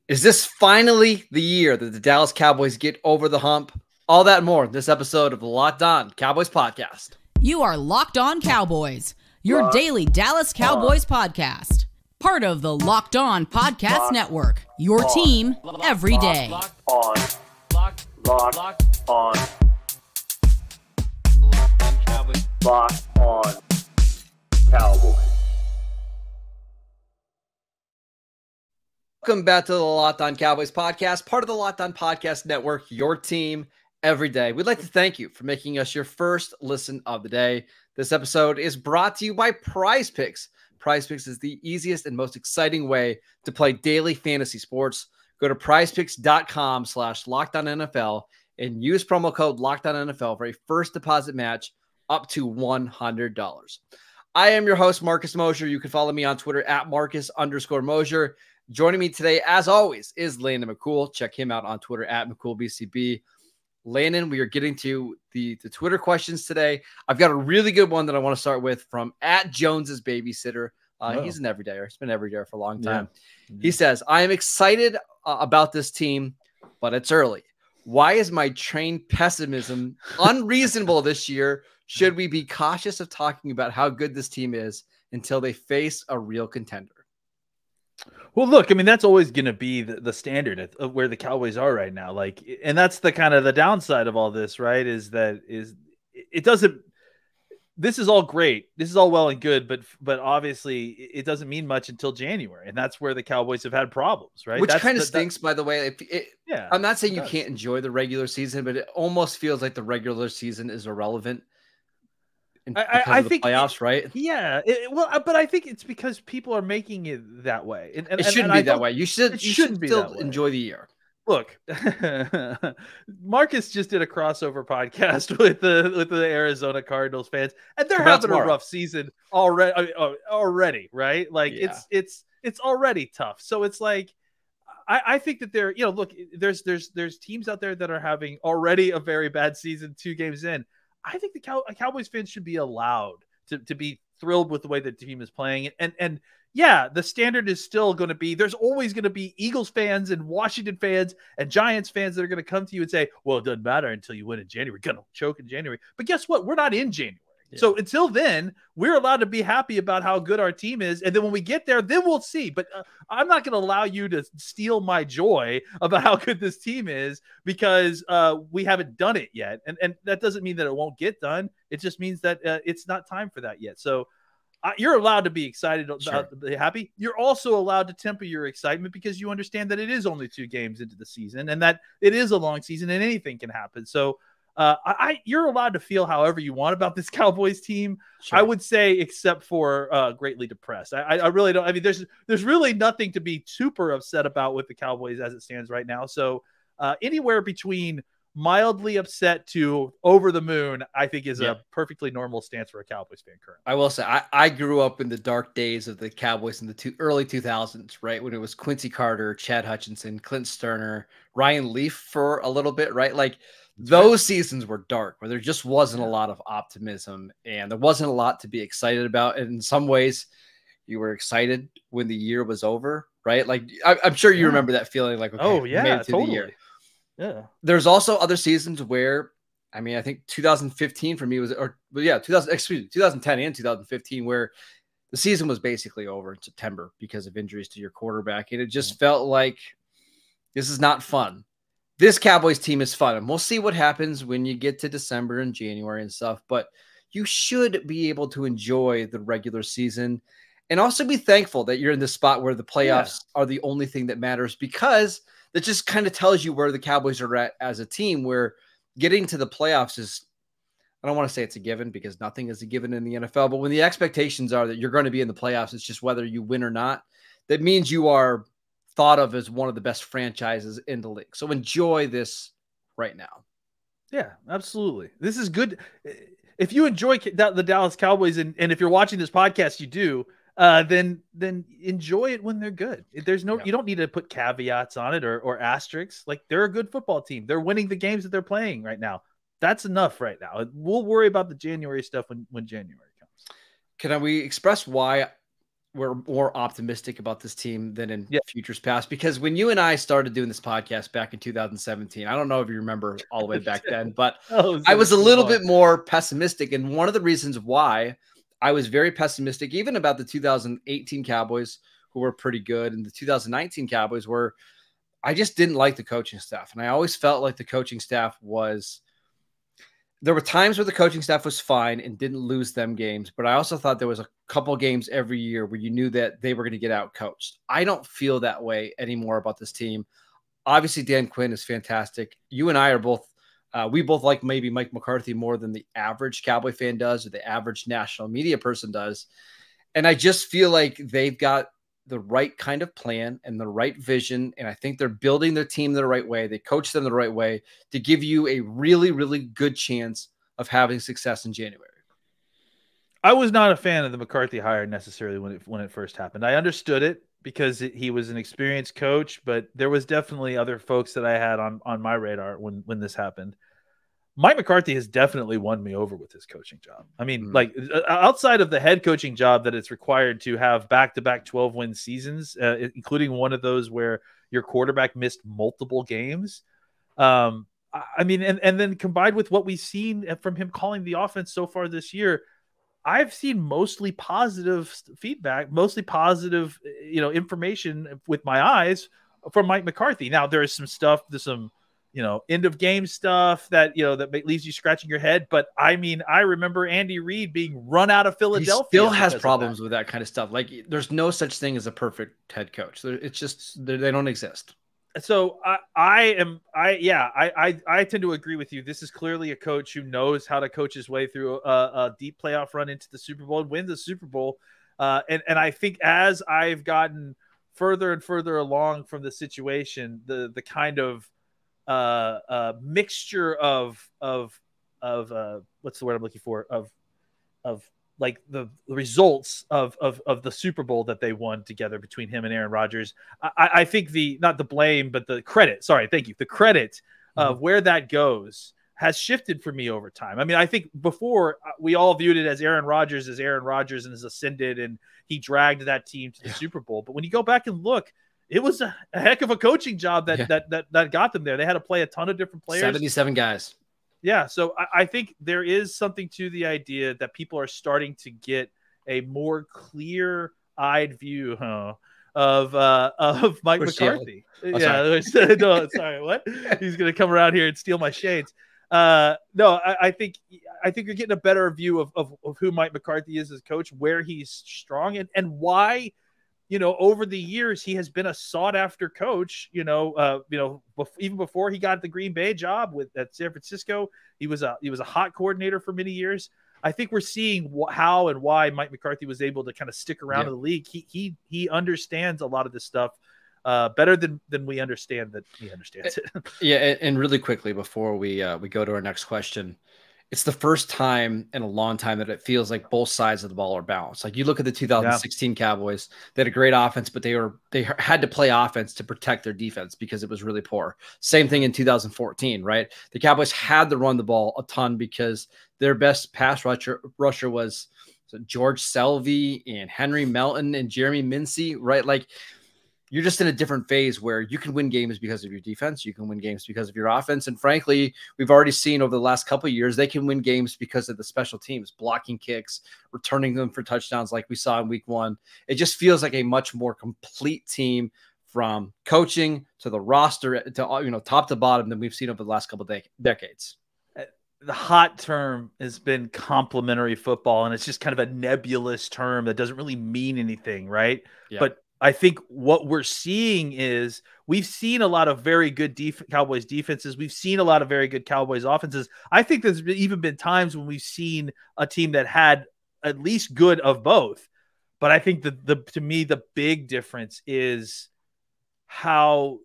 Is this finally the year that the Dallas Cowboys get over the hump? All that and more in this episode of the Locked On Cowboys podcast. You are Locked On Cowboys, your daily Dallas Cowboys podcast. Part of the Locked On Podcast Network, your team every day. Locked on Cowboys. Welcome back to the Locked On Cowboys podcast, part of the Locked On Podcast Network, your team every day. We'd like to thank you for making us your first listen of the day. This episode is brought to you by PrizePicks. PrizePicks is the easiest and most exciting way to play daily fantasy sports. Go to prizepicks.com/LockedOnNFL and use promo code LockedOnNFL for a first deposit match up to $100. I am your host, Marcus Mosher. You can follow me on Twitter at Marcus_Mosher. Joining me today, as always, is Landon McCool. Check him out on Twitter at McCoolBCB. Landon, we are getting to the Twitter questions today. I've got a really good one that I want to start with from at Jones's Babysitter. He's an everydayer. He's been an everydayer for a long time. Yeah. He says, I am excited about this team, but it's early. Why is my trained pessimism unreasonable this year? Should we be cautious of talking about how good this team is until they face a real contender? Well, look, I mean, that's always going to be the standard of where the Cowboys are right now. Like, and that's the kind of the downside of all this, right? Is it doesn't, this is all great. This is all well and good, but obviously it doesn't mean much until January. And that's where the Cowboys have had problems, right? Which kind of stinks, by the way. Yeah, I'm not saying you can't enjoy the regular season, but it almost feels like the regular season is irrelevant. I think playoffs, right? Yeah. But I think it's because people are making it that way. And it shouldn't be that way. You should still enjoy the year. Look, Marcus just did a crossover podcast with the Arizona Cardinals fans, and they're having a rough season already, right? Like it's already tough. So it's like, I think that they're, look, there's teams out there that are having already a very bad season 2 games in. I think the Cowboys fans should be allowed to be thrilled with the way the team is playing. And yeah, the standard is still going to be, there's always going to be Eagles fans and Washington fans and Giants fans that are going to come to you and say, well, it doesn't matter until you win in January. We're going to choke in January. But guess what? We're not in January. Yeah. So until then, we're allowed to be happy about how good our team is. And then when we get there, then we'll see. But I'm not going to allow you to steal my joy about how good this team is because we haven't done it yet. And that doesn't mean that it won't get done. It just means that it's not time for that yet. So you're allowed to be excited, be happy. You're also allowed to temper your excitement because you understand that it is only 2 games into the season and that it is a long season and anything can happen. So you're allowed to feel however you want about this Cowboys team. Sure. I would say, except for greatly depressed. I really don't. I mean, there's really nothing to be super upset about with the Cowboys as it stands right now. So anywhere between mildly upset to over the moon, I think is a perfectly normal stance for a Cowboys fan currently. I will say, I grew up in the dark days of the Cowboys in the early 2000s, right? When it was Quincy Carter, Chad Hutchinson, Clint Sterner, Ryan Leaf for a little bit, right? Like, those seasons were dark where there just wasn't a lot of optimism and there wasn't a lot to be excited about. And in some ways you were excited when the year was over, right? Like I'm sure you remember that feeling like, okay, we made it to the year. Yeah. There's also other seasons where, I mean, I think 2015 for me was, 2010 and 2015, where the season was basically over in September because of injuries to your quarterback. And it just felt like this is not fun. This Cowboys team is fun, and we'll see what happens when you get to December and January and stuff, but you should be able to enjoy the regular season and also be thankful that you're in the spot where the playoffs are the only thing that matters, because that just kind of tells you where the Cowboys are at as a team, where getting to the playoffs is, I don't want to say it's a given because nothing is a given in the NFL, but when the expectations are that you're going to be in the playoffs, it's just whether you win or not. That means you are thought of as one of the best franchises in the league. So enjoy this right now. Yeah, absolutely. This is good. If you enjoy the Dallas Cowboys and if you're watching this podcast, you do, then enjoy it when they're good. There's you don't need to put caveats on it or asterisks. Like, they're a good football team. They're winning the games that they're playing right now. That's enough right now. We'll worry about the January stuff when January comes. Can we express why we're more optimistic about this team than in futures past, because when you and I started doing this podcast back in 2017, I don't know if you remember all the way back then, but I was a little bit more pessimistic. And one of the reasons why I was very pessimistic, even about the 2018 Cowboys, who were pretty good, and the 2019 Cowboys, were I just didn't like the coaching staff. And I always felt like the coaching staff was, there were times where the coaching staff was fine and didn't lose them games, but I also thought there was a couple games every year where you knew that they were going to get out coached. I don't feel that way anymore about this team. Obviously, Dan Quinn is fantastic. You and I are both, we both like maybe Mike McCarthy more than the average Cowboy fan does, or the average national media person does. And I just feel like they've got the right kind of plan and the right vision. And I think they're building their team the right way. They coach them the right way to give you a really, really good chance of having success in January. I was not a fan of the McCarthy hire necessarily when it first happened. I understood it because he was an experienced coach, but there was definitely other folks that I had on my radar when this happened. Mike McCarthy has definitely won me over with his coaching job. I mean, like outside of the head coaching job that it's required to have back-to-back 12-win seasons, including one of those where your quarterback missed multiple games. I mean, and then combined with what we've seen from him calling the offense so far this year, I've seen mostly positive feedback, mostly positive, information with my eyes from Mike McCarthy. Now there is some stuff, there's some, end of game stuff that, that leaves you scratching your head. But I mean, I remember Andy Reid being run out of Philadelphia. He still has problems with that kind of stuff. Like there's no such thing as a perfect head coach. It's just, they don't exist. So I tend to agree with you. This is clearly a coach who knows how to coach his way through a deep playoff run into the Super Bowl and win the Super Bowl. And I think as I've gotten further and further along from the situation, the kind of mixture of what's the word I'm looking for, of like the results of the Super Bowl that they won together between him and Aaron Rodgers. I think not the blame, but the credit. Sorry, thank you. The credit of where that goes has shifted for me over time. I mean, I think before we all viewed it as Aaron Rodgers and has ascended and he dragged that team to the Super Bowl. But when you go back and look, it was a heck of a coaching job that got them there. They had to play a ton of different players. 77 guys. Yeah, so I think there is something to the idea that people are starting to get a more clear-eyed view of Mike McCarthy. Sorry. No, sorry, what? He's going to come around here and steal my shades. No, I think you're getting a better view of who Mike McCarthy is as a coach, where he's strong, and why. Over the years, he has been a sought-after coach. Even before he got the Green Bay job at San Francisco, he was a hot coordinator for many years. I think we're seeing how and why Mike McCarthy was able to kind of stick around in the league. He understands a lot of this stuff better than we understand that he understands it. Yeah, and really quickly before we go to our next question. It's the first time in a long time that it feels like both sides of the ball are balanced. Like you look at the 2016 Cowboys, they had a great offense, but they had to play offense to protect their defense because it was really poor. Same thing in 2014, right? The Cowboys had to run the ball a ton because their best pass rusher was George Selvey and Henry Melton and Jeremy Mincey, right? Like you're just in a different phase where you can win games because of your defense. You can win games because of your offense. And frankly, we've already seen over the last couple of years, they can win games because of the special teams, blocking kicks, returning them for touchdowns like we saw in week 1. It just feels like a much more complete team from coaching to the roster to, top to bottom than we've seen over the last couple of decades. The hot term has been complementary football, and it's just kind of a nebulous term that doesn't really mean anything, right? Yeah. But I think what we're seeing is we've seen a lot of very good Cowboys defenses. We've seen a lot of very good Cowboys offenses. I think there's even been times when we've seen a team that had at least good of both. But I think to me, the big difference is how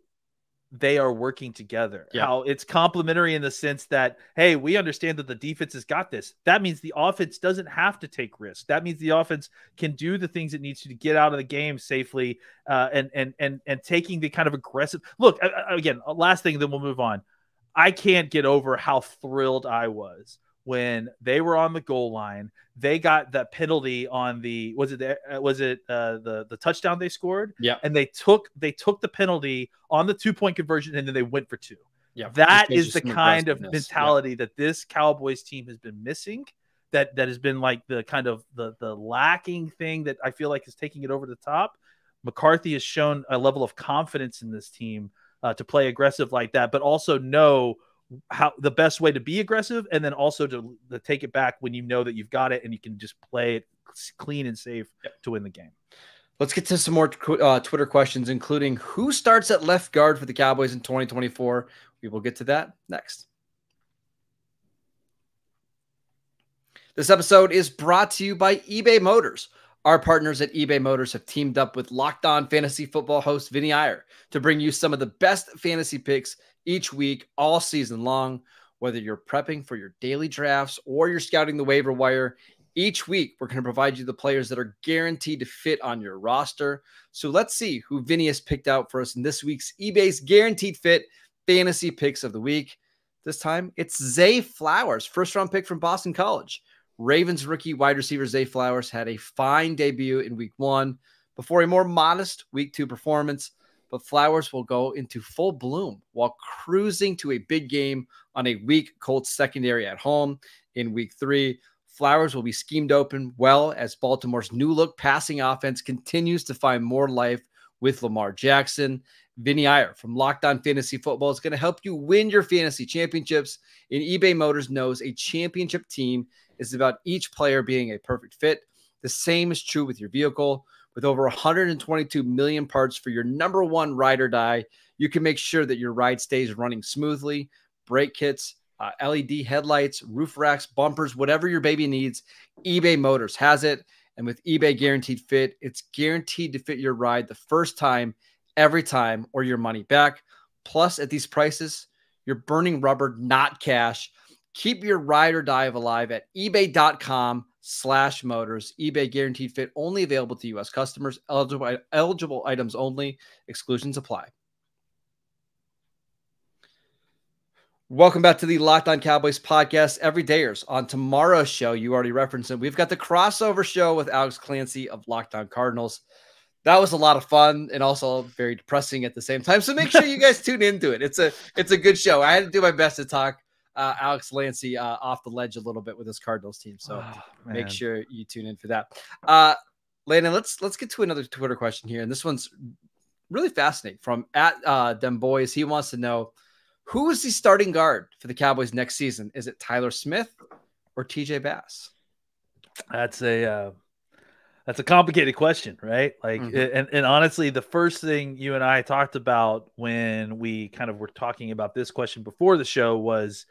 they are working together, how it's complementary in the sense that, hey, we understand that the defense has got this. That means the offense doesn't have to take risks. That means the offense can do the things it needs to get out of the game safely and taking the kind of aggressive look. Again, last thing, then we'll move on. I can't get over how thrilled I was when they were on the goal line. They got that penalty on the the touchdown they scored. Yeah, and they took the penalty on the 2-point conversion, and then they went for 2. Yeah, that is the kind of mentality that this Cowboys team has been missing. That has been like the kind of the lacking thing that I feel like is taking it over the top. McCarthy has shown a level of confidence in this team to play aggressive like that, but also know how the best way to be aggressive, and then also to take it back when you know that you've got it and you can just play it clean and safe to win the game. Let's get to some more Twitter questions, including who starts at left guard for the Cowboys in 2024. We will get to that next. This episode is brought to you by eBay Motors. Our partners at eBay Motors have teamed up with Locked On Fantasy Football host Vinny Iyer to bring you some of the best fantasy picks each week, all season long. Whether you're prepping for your daily drafts or you're scouting the waiver wire, each week we're going to provide you the players that are guaranteed to fit on your roster. So let's see who Vinny has picked out for us in this week's eBay's Guaranteed Fit Fantasy Picks of the Week. This time it's Zay Flowers, first-round pick from Boston College. Ravens rookie wide receiver Zay Flowers had a fine debut in week 1 before a more modest week 2 performance, but Flowers will go into full bloom while cruising to a big game on a weak Colts secondary at home in week 3. Flowers will be schemed open well as Baltimore's new look passing offense continues to find more life with Lamar Jackson. Vinny Iyer from Locked On Fantasy Football is going to help you win your fantasy championships. And eBay Motors knows a championship team is about each player being a perfect fit. The same is true with your vehicle. With over 122 million parts for your number one ride or die, you can make sure that your ride stays running smoothly. Brake kits, LED headlights, roof racks, bumpers, whatever your baby needs, eBay Motors has it. And with eBay Guaranteed Fit, it's guaranteed to fit your ride the first time, every time, or your money back. Plus, at these prices, you're burning rubber, not cash. Keep your ride or die alive at ebay.com/motors. eBay Guaranteed Fit only available to U.S. customers. Eligible items only. Exclusions apply. Welcome back to the Locked On Cowboys podcast. Everydayers. On tomorrow's show, you already referenced it, we've got the crossover show with Alex Clancy of Locked On Cardinals. That was a lot of fun and also very depressing at the same time. So make sure you guys tune into it. It's a good show. I had to do my best to talk Alex Clancy off the ledge a little bit with his Cardinals team. So make sure you tune in for that. Landon, let's get to another Twitter question here. And this one's really fascinating from Dem Boys. He wants to know, who is the starting guard for the Cowboys next season? Is it Tyler Smith or TJ Bass? That's a complicated question, right? Like, and honestly, the first thing you and I talked about when we kind of were talking about this question before the show was,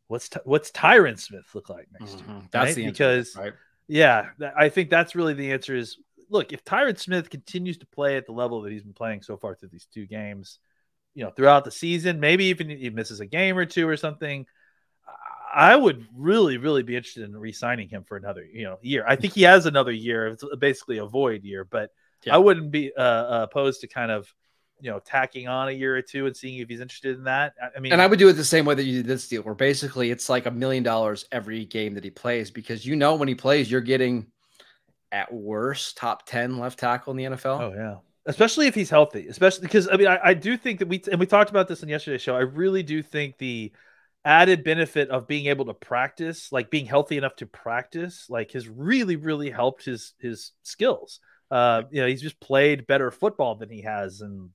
what's Tyron Smith look like next year? That's the answer, because, right? Yeah, I think that's really the answer. Is, look, if Tyron Smith continues to play at the level that he's been playing so far through these 2 games, throughout the season, maybe even he misses a game or 2 or something, I would really, really be interested in re-signing him for another, year. I think he has another year. It's basically a void year, but I wouldn't be opposed to kind of, tacking on a year or 2 and seeing if he's interested in that. I mean, and I would do it the same way that you did this deal, where basically it's like $1 million every game that he plays, because when he plays, you're getting at worst top 10 left tackle in the NFL. Oh yeah. Especially if he's healthy, especially because I do think that we talked about this in yesterday's show. I really do think the added benefit of being able to practice, like being healthy enough to practice, like has really, really helped his skills. He's just played better football than he has in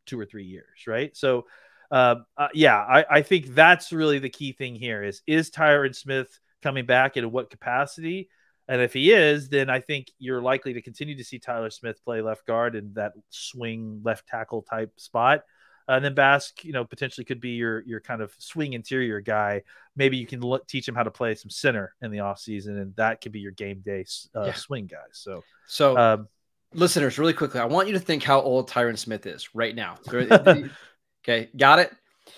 2 or 3 years. Right. So, I think that's really the key thing here is Tyron Smith coming back and in what capacity? And if he is, then I think you're likely to continue to see Tyler Smith play left guard in that swing left tackle type spot. And then Bass, potentially could be your kind of swing interior guy. Maybe you can teach him how to play some center in the offseason, and that could be your game day swing guy. So listeners, really quickly, I want you to think how old Tyron Smith is right now. Okay, got it?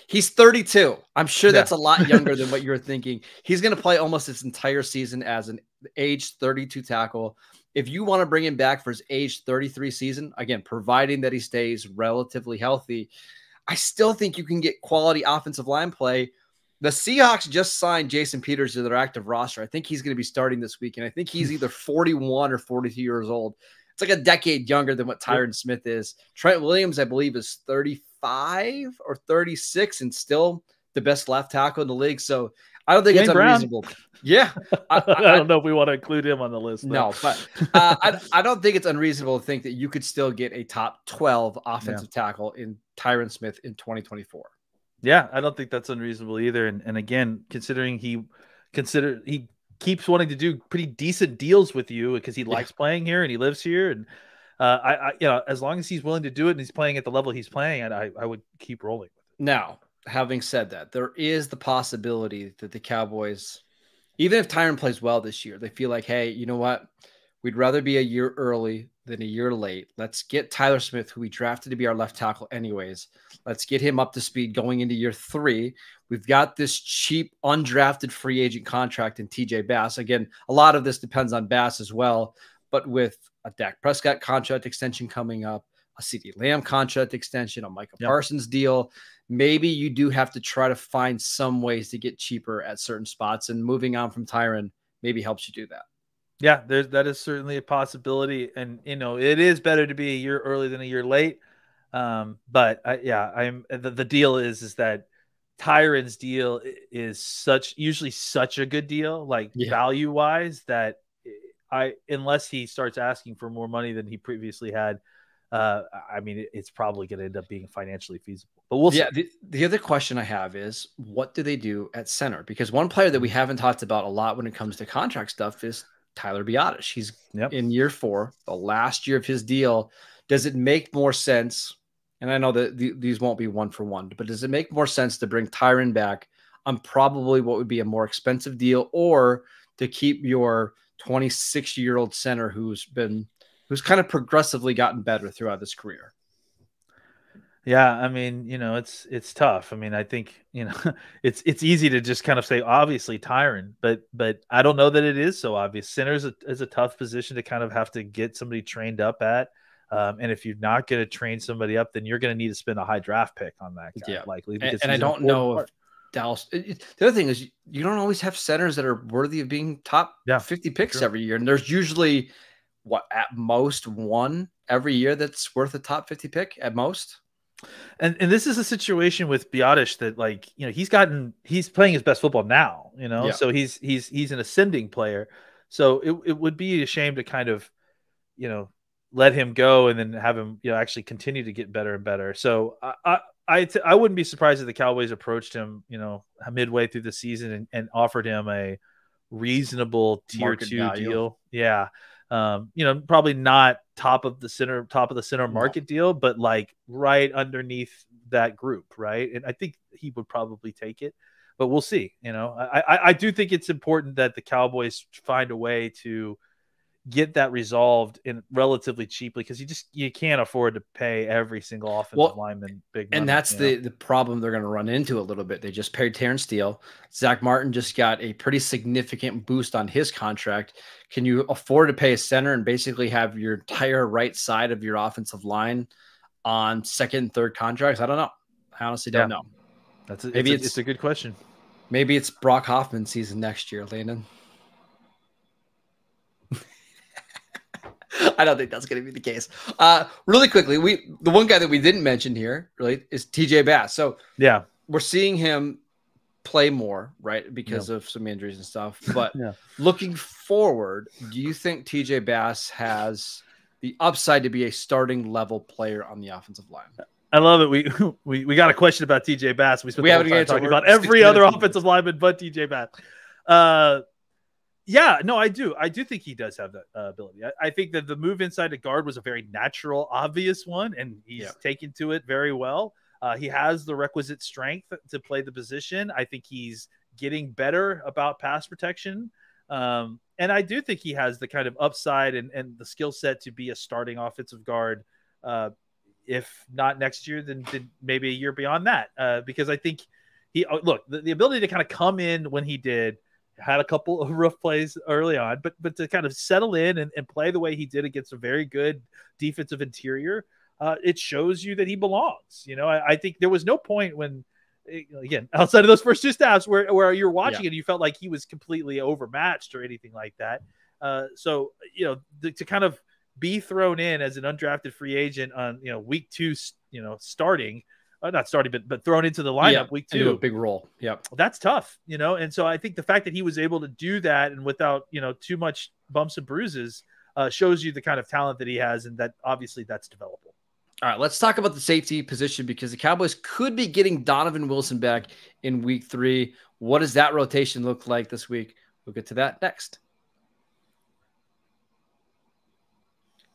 He's 32. I'm sure that's a lot younger than what you're thinking. He's going to play almost his entire season as an age 32 tackle. If you want to bring him back for his age 33 season, again, providing that he stays relatively healthy, I still think you can get quality offensive line play The Seahawks just signed Jason Peters to their active roster. I think he's going to be starting this week, and I think he's either 41 or 42 years old. It's like a decade younger than what Tyron Smith is. Trent Williams, I believe, is 35 or 36 and still the best left tackle in the league. So I don't think it's unreasonable. Yeah. I don't know if we want to include him on the list. No, but I don't think it's unreasonable to think that you could still get a top 12 offensive tackle in Tyron Smith in 2024. Yeah, I don't think that's unreasonable either. And again, considering he keeps wanting to do pretty decent deals with you because he likes playing here and he lives here. And as long as he's willing to do it and he's playing at the level he's playing, I would keep rolling with it. Now, having said that, there is the possibility that the Cowboys, even if Tyron plays well this year, they feel like, hey, you know what? We'd rather be a year early than a year late. Let's get Tyler Smith, who we drafted to be our left tackle anyways. Let's get him up to speed going into year 3. We've got this cheap, undrafted free agent contract in TJ Bass. Again, a lot of this depends on Bass as well, but with a Dak Prescott contract extension coming up, a CeeDee Lamb contract extension, a Micah Parsons deal, maybe you do have to try to find some ways to get cheaper at certain spots, and moving on from Tyron maybe helps you do that. Yeah, that is certainly a possibility. And, it is better to be a year early than a year late. But the deal is that Tyron's deal is usually such a good deal, value wise, that unless he starts asking for more money than he previously had, it's probably going to end up being financially feasible. But we'll see. Yeah, the other question I have is, what do they do at center? Because one player that we haven't talked about a lot when it comes to contract stuff is Tyler Biadasz. He's in year 4, the last year of his deal. Does it make more sense? And I know that these won't be 1-for-1, but does it make more sense to bring Tyron back on probably what would be a more expensive deal, or to keep your 26-year-old center who's kind of progressively gotten better throughout his career? Yeah, it's tough. I think, it's easy to just kind of say, obviously Tyron, but I don't know that it is so obvious. Center is a tough position to kind of have to get somebody trained up at. And if you're not going to train somebody up, then you're going to need to spend a high draft pick on that guy, likely. And I don't know if Dallas. The other thing is, you don't always have centers that are worthy of being top 50 picks every year. And there's usually, at most one every year that's worth a top 50 pick at most. And this is a situation with Biadasz that, he's playing his best football now, so he's an ascending player. So it would be a shame to kind of, let him go and then have him, actually continue to get better and better. So I wouldn't be surprised if the Cowboys approached him, midway through the season and offered him a reasonable tier 2 deal. Yeah. Probably not top of the center market deal, but right underneath that group. Right. And I think he would probably take it, but we'll see. I do think it's important that the Cowboys find a way to get that resolved in relatively cheaply, because you can't afford to pay every single offensive lineman big money. And that's the problem they're going to run into a little bit. They just paid Terrence Steele. Zach Martin just got a pretty significant boost on his contract. Can you afford to pay a center and basically have your entire right side of your offensive line on second and third contracts? I don't know. I honestly don't know. It's a good question. Maybe it's Brock Hoffman season next year, Landon. I don't think that's going to be the case. Really quickly, the one guy that we didn't mention here really is TJ Bass. So we're seeing him play more, right, because of some injuries and stuff. But looking forward, do you think TJ Bass has the upside to be a starting level player on the offensive line? I love it. We got a question about TJ Bass. We haven't talking about every other offensive lineman but TJ Bass. Yeah, no, I do. I do think he does have that ability. I think that the move inside to guard was a very natural, obvious one, and he's taken to it very well. He has the requisite strength to play the position. I think he's getting better about pass protection. And I do think he has the kind of upside and the skill set to be a starting offensive guard. If not next year, then maybe a year beyond that. Because I think the ability to kind of come in when he did, had a couple of rough plays early on, but to kind of settle in and play the way he did against a very good defensive interior, it shows you that he belongs. I think there was no point when again, outside of those first two snaps where you're watching and you felt like he was completely overmatched or anything like that. So, to kind of be thrown in as an undrafted free agent on, week 2, starting, not starting, but thrown into the lineup week 2, a big role. Yep. That's tough, And so I think the fact that he was able to do that and without, too much bumps and bruises shows you the kind of talent that he has. And that obviously that's developable. All right, let's talk about the safety position because the Cowboys could be getting Donovan Wilson back in week 3. What does that rotation look like this week? We'll get to that next.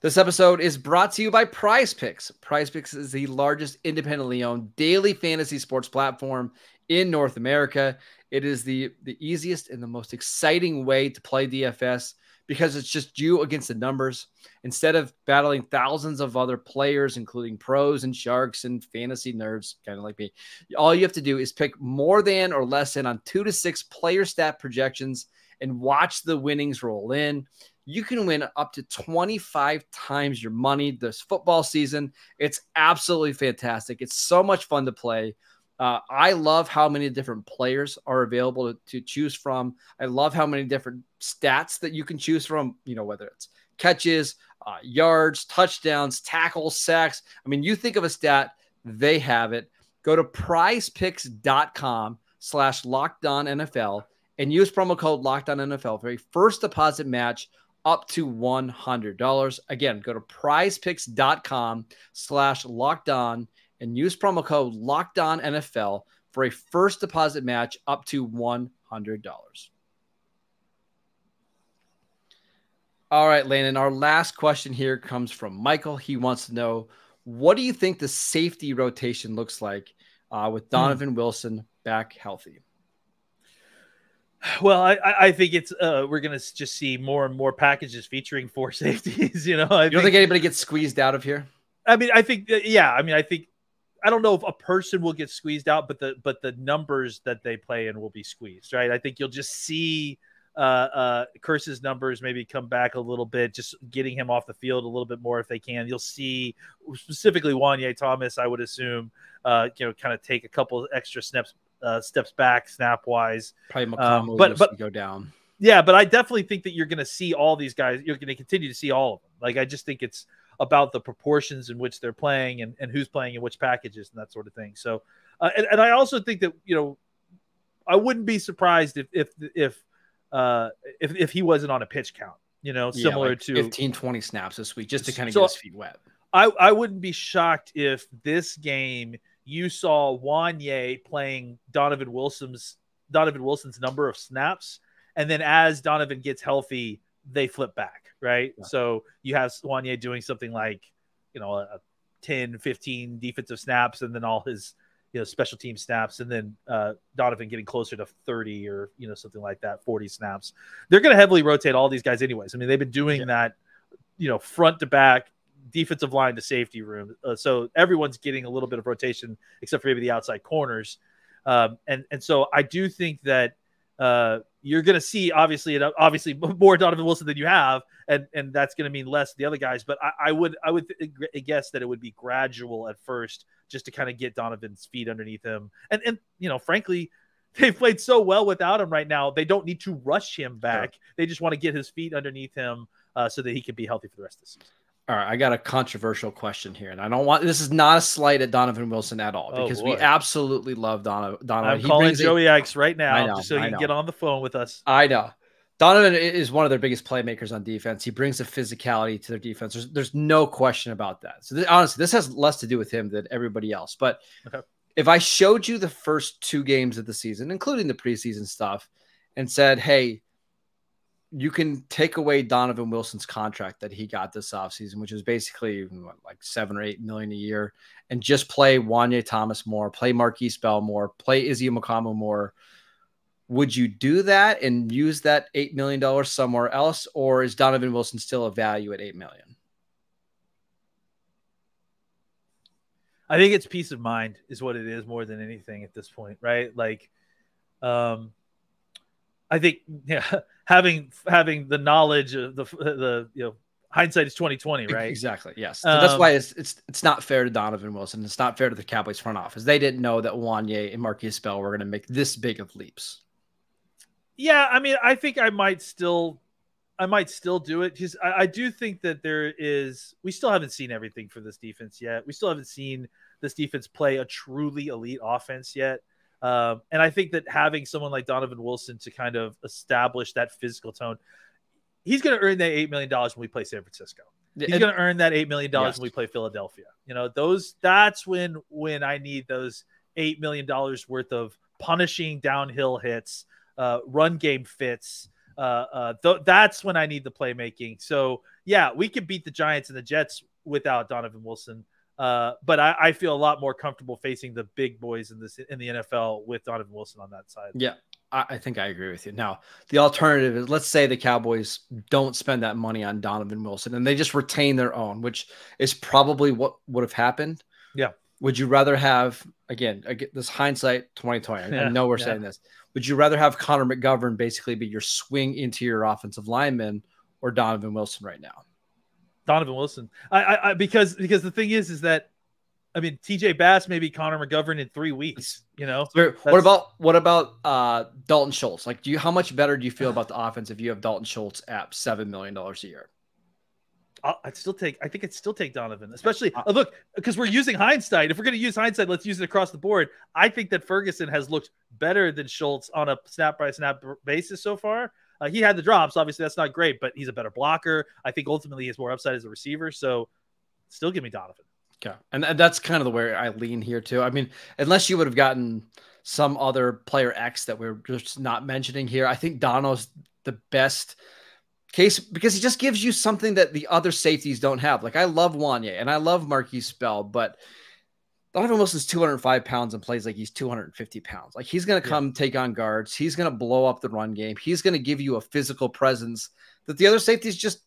This episode is brought to you by PrizePicks. PrizePicks is the largest independently owned daily fantasy sports platform in North America. It is the easiest and the most exciting way to play DFS because it's just you against the numbers. Instead of battling thousands of other players, including pros and sharks and fantasy nerds, kind of like me, all you have to do is pick more than or less than on 2 to 6 player stat projections and watch the winnings roll in. You can win up to 25 times your money this football season. It's absolutely fantastic. It's so much fun to play. I love how many different players are available to choose from. I love how many different stats that you can choose from, whether it's catches, yards, touchdowns, tackles, sacks. I mean, you think of a stat, they have it. Go to prizepicks.com/LockedOnNFL and use promo code LockedOnNFL for a first deposit match up to $100. Again, go to prizepicks.com/LockedOn and use promo code LockedOnNFL for a first deposit match up to $100. All right, Landon, our last question here comes from Michael. He wants to know, what do you think the safety rotation looks like with Donovan Wilson back healthy? Well, I think it's we're going to just see more and more packages featuring 4 safeties. You don't think anybody gets squeezed out of here? I mean, I think, I don't know if a person will get squeezed out, but the numbers that they play in will be squeezed, right? I think you'll just see Curse's numbers maybe come back a little bit, just getting him off the field a little bit more if they can. You'll see specifically Wanye Thomas, I would assume, kind of take a couple extra steps back snap wise. Probably McCollum but go down. Yeah, but I definitely think that you're going to see all these guys. You're going to continue to see all of them. Like, I just think it's about the proportions in which they're playing and who's playing in which packages and that sort of thing. So, and I also think that, I wouldn't be surprised if he wasn't on a pitch count, similar to 15, 20 snaps this week, just to kind of get his feet wet. I wouldn't be shocked if this game you saw Wanye playing Donovan Wilson's number of snaps. And then as Donovan gets healthy, they flip back, right? Yeah. So you have Wanye doing something like, a 10, 15 defensive snaps and then all his, special team snaps. And then Donovan getting closer to 30 or, something like that, 40 snaps. They're going to heavily rotate all these guys anyways. I mean, they've been doing that, front to back, defensive line to safety room. So everyone's getting a little bit of rotation except for maybe the outside corners. And so I do think that you're going to see obviously more Donovan Wilson than you have. And that's going to mean less of the other guys. But I would guess that it would be gradual at first just to kind of get Donovan's feet underneath him. And frankly, they've played so well without him right now. They don't need to rush him back. Sure. They just want to get his feet underneath him so that he can be healthy for the rest of the season. All right, I got a controversial question here, and this is not a slight at Donovan Wilson at all, because we absolutely love Donovan. I'm calling Joey Ikes right now just so he can get on the phone with us. I know. Donovan is one of their biggest playmakers on defense. He brings a physicality to their defense. There's no question about that. So honestly, this has less to do with him than everybody else. But if I showed you the first 2 games of the season, including the preseason stuff, and said, hey, you can take away Donovan Wilson's contract that he got this offseason, which is basically like $7 or $8 million a year, and just play Wanye Thomas more, play Marquise Bell more, play Izzy Mukuamu more. Would you do that and use that $8 million somewhere else, or is Donovan Wilson still a value at $8 million? I think it's peace of mind is what it is more than anything at this point, right? Like, I think having the knowledge of the hindsight is 2020, right? Exactly. Yes. So that's why it's not fair to Donovan Wilson. It's not fair to the Cowboys front office. They didn't know that Wanye and Marquise Bell were going to make this big of leaps. Yeah, I mean, I think I might still do it because I do think that we still haven't seen everything for this defense yet. We still haven't seen this defense play a truly elite offense yet. And I think that having someone like Donovan Wilson to kind of establish that physical tone, he's going to earn that $8 million when we play San Francisco. He's going to earn that $8 million when we play Philadelphia. That's when I need those $8 million worth of punishing downhill hits, run game fits. That's when I need the playmaking. So yeah, we could beat the Giants and the Jets without Donovan Wilson. But I feel a lot more comfortable facing the big boys in the NFL with Donovan Wilson on that side. Yeah, I think I agree with you. Now, the alternative is, let's say the Cowboys don't spend that money on Donovan Wilson and they just retain their own, which is probably what would have happened. Yeah. Would you rather have, again this hindsight 2020? I know we're saying this. Would you rather have Connor McGovern basically be your swing interior offensive lineman or Donovan Wilson right now? Donovan Wilson. Because the thing is that, I mean, TJ Bass may be Connor McGovern in 3 weeks. What about Dalton Schultz? Like, how much better do you feel about the offense if you have Dalton Schultz at $7 million a year? I think I'd still take Donovan, especially look, because we're using hindsight. If we're going to use hindsight, let's use it across the board. I think that Ferguson has looked better than Schultz on a snap by snap basis so far. He had the drops. Obviously, that's not great, but he's a better blocker. I think ultimately he has more upside as a receiver. So still give me Donovan. Okay. And that's kind of the way I lean here too. I mean, unless you would have gotten some other player X that we're just not mentioning here, I think Dono's the best case because he just gives you something that the other safeties don't have. Like, I love Wanye and I love Marquise Bell, but Donovan Wilson's 205 pounds and plays like he's 250 pounds. Like, he's going to come take on guards. He's going to blow up the run game. He's going to give you a physical presence that the other safeties just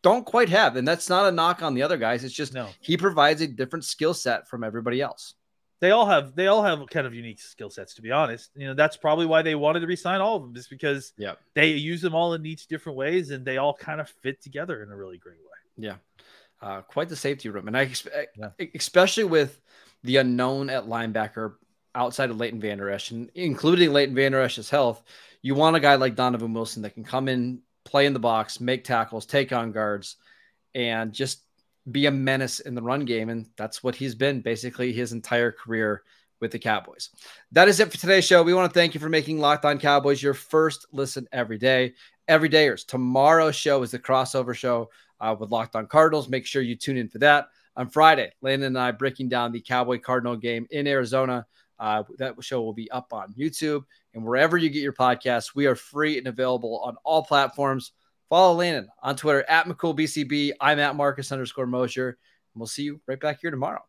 don't quite have. And that's not a knock on the other guys. It's just he provides a different skill set from everybody else. They all have kind of unique skill sets, to be honest. That's probably why they wanted to re-sign all of them, just because they use them all in each different ways and they all kind of fit together in a really great way. Yeah. Quite the safety room. And I expect, especially with the unknown at linebacker outside of Leighton Vander Esch, and including Leighton Vander Esch's health, you want a guy like Donovan Wilson that can come in, play in the box, make tackles, take on guards, and just be a menace in the run game. And that's what he's been basically his entire career with the Cowboys. That is it for today's show. We want to thank you for making Locked On Cowboys your first listen every day. Everydayers. Tomorrow's show is the crossover show with Locked On Cardinals. Make sure you tune in for that. On Friday, Landon and I breaking down the Cowboy Cardinal game in Arizona. That show will be up on YouTube and wherever you get your podcasts. We are free and available on all platforms. Follow Landon on Twitter at McCoolBCB. I'm at Marcus_Mosher. And we'll see you right back here tomorrow.